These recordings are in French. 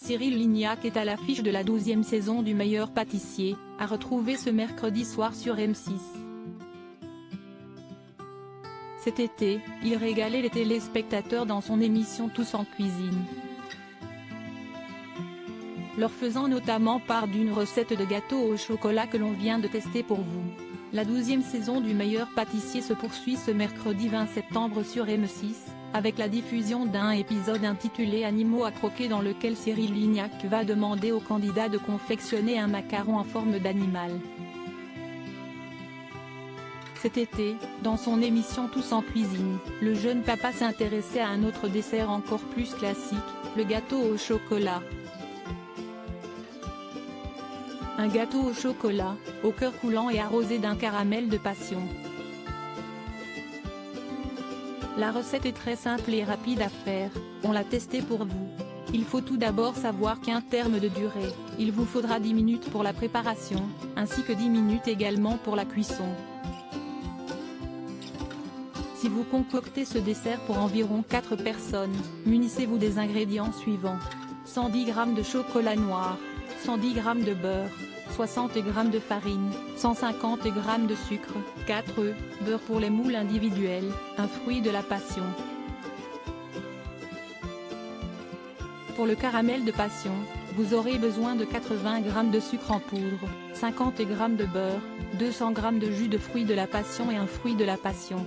Cyril Lignac est à l'affiche de la 12e saison du Meilleur pâtissier, à retrouver ce mercredi soir sur M6. Cet été, il régalait les téléspectateurs dans son émission Tous en cuisine, leur faisant notamment part d'une recette de gâteau au chocolat que l'on vient de tester pour vous. La 12e saison du Meilleur pâtissier se poursuit ce mercredi 20 septembre sur M6, avec la diffusion d'un épisode intitulé Animaux à croquer dans lequel Cyril Lignac va demander aux candidats de confectionner un macaron en forme d'animal. Cet été, dans son émission Tous en cuisine, le jeune papa s'intéressait à un autre dessert encore plus classique, le gâteau au chocolat. Un gâteau au chocolat, au cœur coulant et arrosé d'un caramel de passion. La recette est très simple et rapide à faire, on l'a testée pour vous. Il faut tout d'abord savoir qu'en termes de durée, il vous faudra 10 minutes pour la préparation, ainsi que 10 minutes également pour la cuisson. Si vous concoctez ce dessert pour environ 4 personnes, munissez-vous des ingrédients suivants. 110 g de chocolat noir, 110 g de beurre, 60 g de farine, 150 g de sucre, 4 œufs, beurre pour les moules individuels, un fruit de la passion. Pour le caramel de passion, vous aurez besoin de 80 g de sucre en poudre, 50 g de beurre, 200 g de jus de fruit de la passion et un fruit de la passion.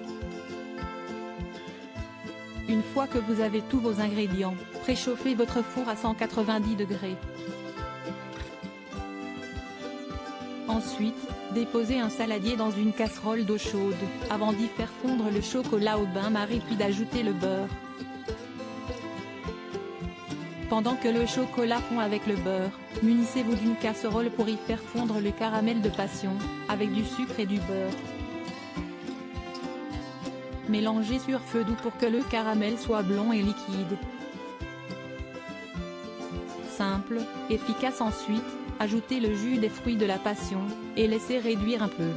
Une fois que vous avez tous vos ingrédients, préchauffez votre four à 190 degrés. Ensuite, déposez un saladier dans une casserole d'eau chaude, avant d'y faire fondre le chocolat au bain-marie puis d'ajouter le beurre. Pendant que le chocolat fond avec le beurre, munissez-vous d'une casserole pour y faire fondre le caramel de passion, avec du sucre et du beurre. Mélangez sur feu doux pour que le caramel soit blond et liquide. Simple, efficace. Ensuite, ajoutez le jus des fruits de la passion, et laissez réduire un peu.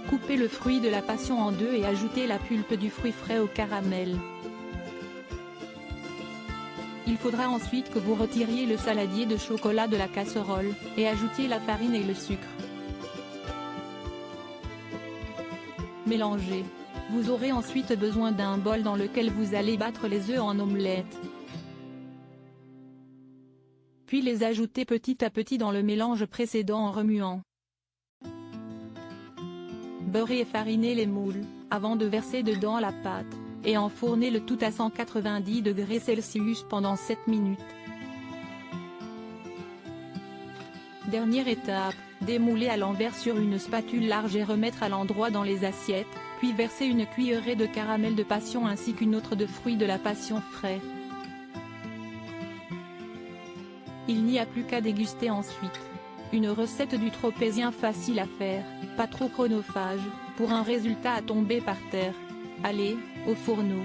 Coupez le fruit de la passion en deux et ajoutez la pulpe du fruit frais au caramel. Il faudra ensuite que vous retiriez le saladier de chocolat de la casserole, et ajoutiez la farine et le sucre. Mélangez. Vous aurez ensuite besoin d'un bol dans lequel vous allez battre les œufs en omelette. Puis les ajouter petit à petit dans le mélange précédent en remuant. Beurrez et farinez les moules, avant de verser dedans la pâte, et enfournez le tout à 190 degrés Celsius pendant 7 minutes. Dernière étape, démouler à l'envers sur une spatule large et remettre à l'endroit dans les assiettes, puis verser une cuillerée de caramel de passion ainsi qu'une autre de fruits de la passion frais. Il n'y a plus qu'à déguster ensuite. Une recette du tropézien facile à faire, pas trop chronophage, pour un résultat à tomber par terre. Allez, au fourneau.